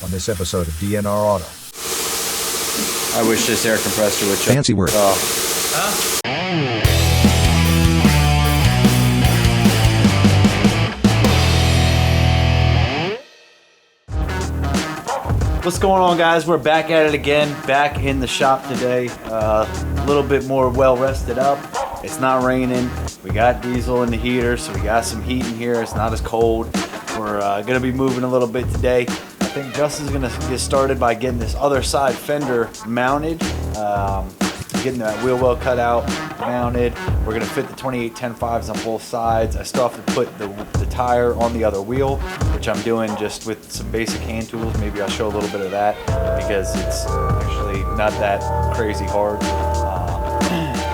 on this episode of DNR Auto. I wish this air compressor would check. Fancy word. What's going on, guys? We're back at it again, back in the shop today. A little bit more well rested up. It's not raining. We got diesel in the heater, so we got some heat in here. It's not as cold. We're gonna be moving a little bit today. I think Justin's gonna get started by getting this other side fender mounted, getting that wheel well cut out, mounted. We're gonna fit the 28 10.5s on both sides. I still have to put the tire on the other wheel, which I'm doing just with some basic hand tools. Maybe I'll show a little bit of that because it's actually not that crazy hard.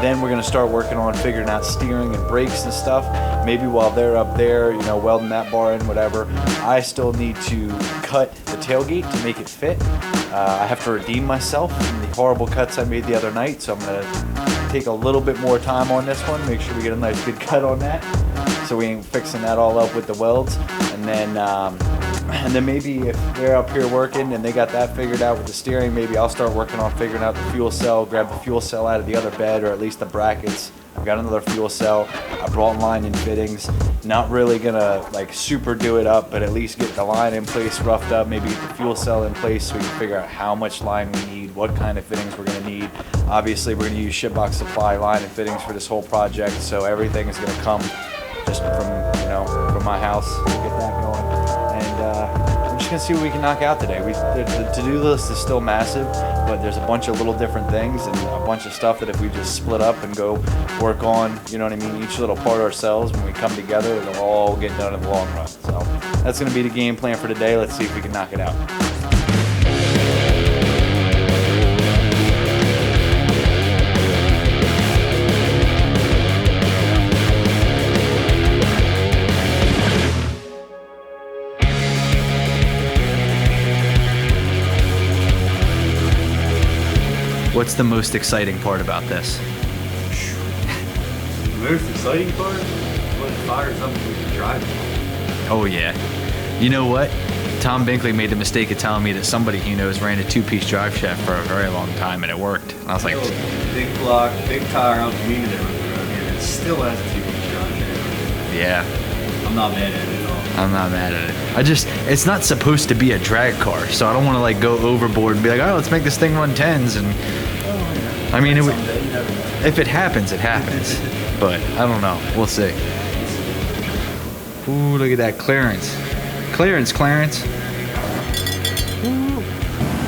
Then we're gonna start working on figuring out steering and brakes and stuff. Maybe while they're up there, you know, welding that bar in, whatever. I still need to cut the tailgate to make it fit. I have to redeem myself from the horrible cuts I made the other night, so I'm gonna take a little bit more time on this one, make sure we get a nice good cut on that, so we ain't fixing that all up with the welds. And then maybe if they're up here working and they got that figured out with the steering, maybe I'll start working on figuring out the fuel cell, grab the fuel cell out of the other bed, or at least the brackets. I've got another fuel cell. I brought line and fittings. Not really gonna like super do it up, but at least get the line in place, roughed up, maybe get the fuel cell in place so we can figure out how much line we need, what kind of fittings we're gonna need. Obviously, we're gonna use SHITBOX Supply line and fittings for this whole project, so everything is gonna come just from my house to get that going. And I'm just gonna see what we can knock out today. The to-do list is still massive, but there's a bunch of little different things and a bunch of stuff that if we just split up and go work on, you know what I mean, each little part ourselves, when we come together, it'll all get done in the long run. So that's gonna be the game plan for today. Let's see if we can knock it out. What's the most exciting part about this? The most exciting part? When it fires up and we can drive it. Oh yeah. You know what? Tom Binkley made the mistake of telling me that somebody he knows ran a two-piece drive shaft for a very long time and it worked. And I was like, big block, big tire out the mean and it still has a two-piece drive shaft. yeah. I'm not mad at it at all. I'm not mad at it. It's not supposed to be a drag car, so I don't want to like go overboard and be like, oh, let's make this thing run 10s. And I mean, if it happens, it happens. But I don't know. We'll see. Ooh, look at that clearance. Clearance. Ooh.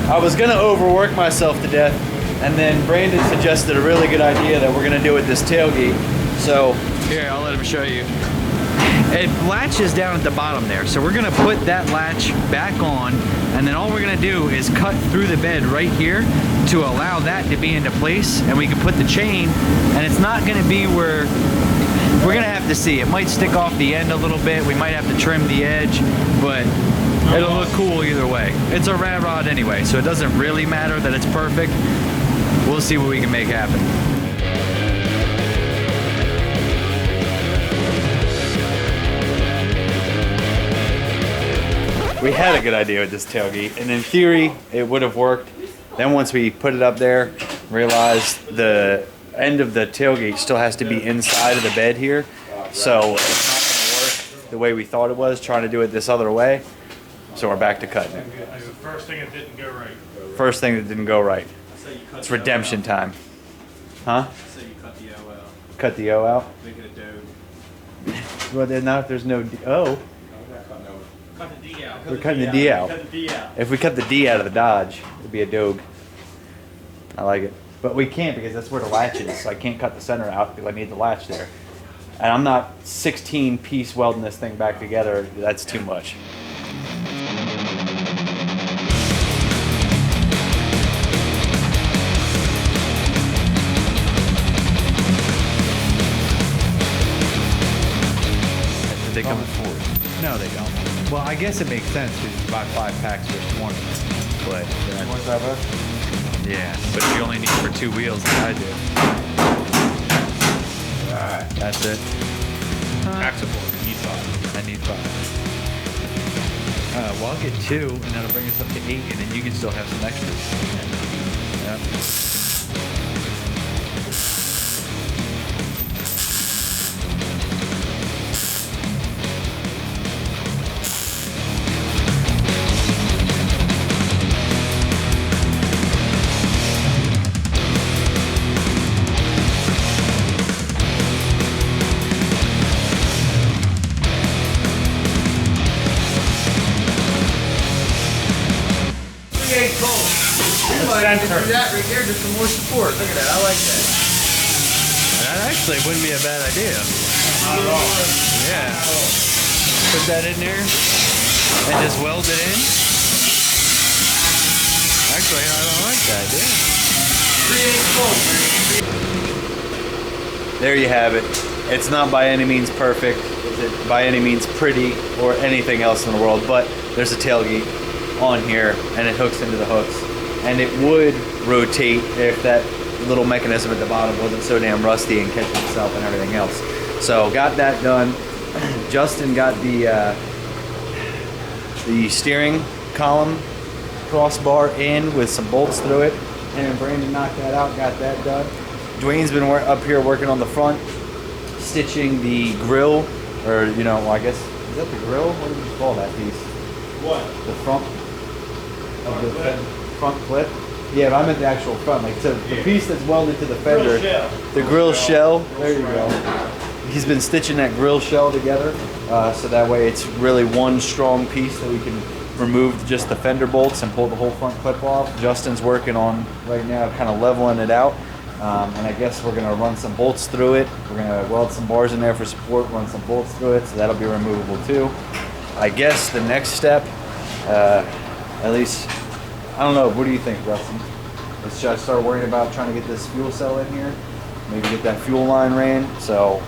I was gonna overwork myself to death, and then Brandon suggested a really good idea that we're gonna do with this tailgate. So here, I'll let him show you. It latches down at the bottom there, so we're gonna put that latch back on, and then all we're gonna do is cut through the bed right here to allow that to be into place, and we can put the chain, and it's not gonna be where we're gonna have to see. It might stick off the end a little bit. We might have to trim the edge, but it'll look cool either way. It's a rad rod anyway, so it doesn't really matter that it's perfect. We'll see what we can make happen. We had a good idea with this tailgate, and in theory, it would have worked. Then once we put it up there, realized the end of the tailgate still has to be inside of the bed here. So it's not gonna work the way we thought it was, trying to do it this other way. So we're back to cutting it. That's the first thing that didn't go right. First thing that didn't go right. It's redemption time. Huh? So you cut the O out. Cut the O out? Make it a dome. Well, then not if there's no O. Cut the D out. We're cutting the D out. Cut the D out. If we cut the D out of the Dodge, it'd be a Doge. I like it. But we can't because that's where the latch is. So I can't cut the center out because I need the latch there. And I'm not 16-piece welding this thing back together. That's too much. They come in fours. No, they don't. Well, I guess it makes sense because you buy 5 packs for 20. But yeah, but if you only need for 2 wheels, like I do. Alright. That's it. Pack support. You need 5. I need 5. Well, I'll get 2, and that'll bring us up to 8, and then you can still have some extras. Yeah. That right there, just some more support. Look at that, I like that. That actually wouldn't be a bad idea. Not at all. Yeah. Put that in there and just weld it in. Actually, I don't like that, yeah. There you have it. It's not by any means perfect. It's by any means pretty or anything else in the world, but there's a tailgate on here and it hooks into the hooks. And it would rotate if that little mechanism at the bottom wasn't so damn rusty and catching itself and everything else. So got that done. Justin got the steering column crossbar in with some bolts through it, and then Brandon knocked that out, got that done. Dwayne's been up here working on the front, stitching the grill, or you know, well, I guess, is that the grill? What do you call that piece? What? The front of the front clip. Yeah, but I meant the actual front, like so the piece that's welded to the fender. The grill shell. There you go. He's been stitching that grill shell together, so that way it's really one strong piece that we can remove just the fender bolts and pull the whole front clip off. Justin's working on right now, kind of leveling it out, and I guess we're gonna run some bolts through it. We're gonna weld some bars in there for support, run some bolts through it, so that'll be removable too. I guess the next step, at least. I don't know, what do you think, Justin? Should I start worrying about trying to get this fuel cell in here? Maybe get that fuel line ran? So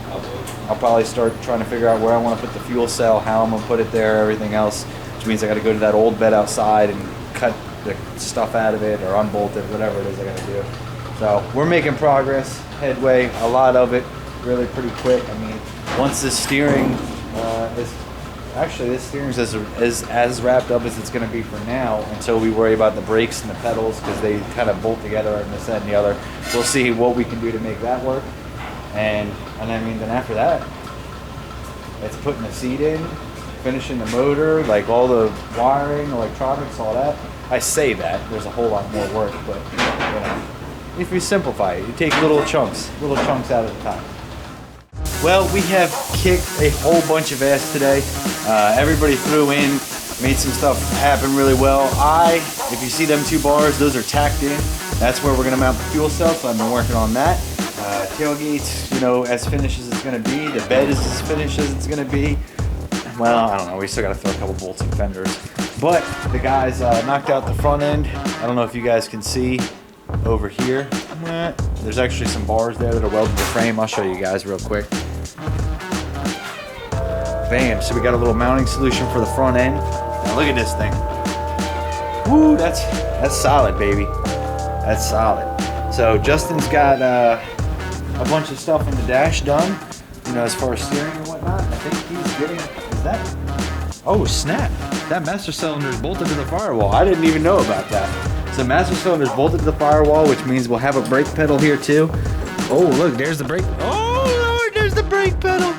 I'll probably start trying to figure out where I want to put the fuel cell, how I'm going to put it there, everything else. Which means I got to go to that old bed outside and cut the stuff out of it or unbolt it, whatever it is I got to do. So we're making progress, headway, a lot of it, really pretty quick. I mean, once this steering Actually, this steering is as wrapped up as it's going to be for now until we worry about the brakes and the pedals because they kind of bolt together and this, that, and the other. We'll see what we can do to make that work. And I mean, then after that, it's putting the seat in, finishing the motor, like all the wiring, electronics, all that. I say that. There's a whole lot more work, but you know, if you simplify it, you take little chunks out at a time. Well, we have kicked a whole bunch of ass today. Everybody threw in, made some stuff happen really well. If you see them 2 bars, those are tacked in. That's where we're gonna mount the fuel cell, so I've been working on that. Tailgates, you know, as finished as it's gonna be. The bed is as finished as it's gonna be. Well, I don't know, we still gotta throw a couple bolts and fenders. But the guys knocked out the front end. I don't know if you guys can see over here. There's actually some bars there that are welded to the frame. I'll show you guys real quick. Bam, so we got a little mounting solution for the front end. Now look at this thing. Woo, that's solid, baby. That's solid. So Justin's got a bunch of stuff in the dash done, you know, as far as steering and whatnot. I think he's getting, is that? Oh snap, that master cylinder is bolted to the firewall. I didn't even know about that. So master cylinder is bolted to the firewall, which means we'll have a brake pedal here too. Oh look, there's the brake. Oh Lord, there's the brake pedal.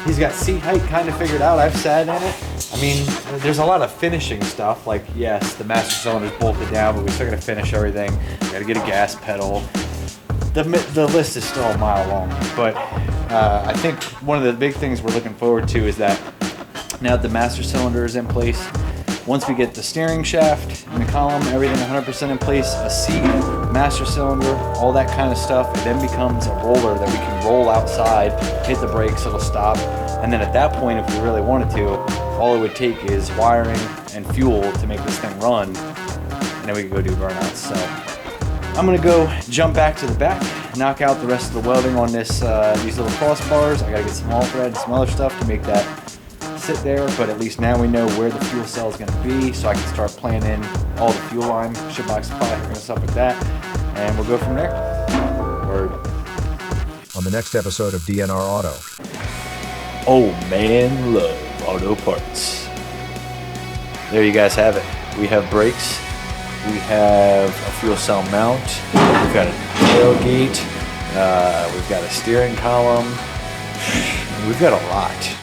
He's got seat height kind of figured out. I've sat in it. I mean, there's a lot of finishing stuff. Like, yes, the master cylinder's bolted down, but we still gotta finish everything. We gotta get a gas pedal. The list is still a mile long, but I think one of the big things we're looking forward to is that now that the master cylinder is in place, once we get the steering shaft and the column, everything 100% in place, a seat, master cylinder, all that kind of stuff, it then becomes a roller that we can roll outside, hit the brakes, it'll stop, and then at that point, if we really wanted to, all it would take is wiring and fuel to make this thing run, and then we can go do burnouts. So I'm gonna go jump back to the back, knock out the rest of the welding on this these little crossbars. I gotta get some all thread and some other stuff to make that sit there, but at least now we know where the fuel cell is going to be, so I can start planning all the fuel line. SHITBOX Supply hooking us up with that, and we'll go from there. Word. On the next episode of DNR Auto. Oh man, love auto parts. there you guys have it. We have brakes, we have a fuel cell mount, we've got a tailgate, we've got a steering column, we've got a lot.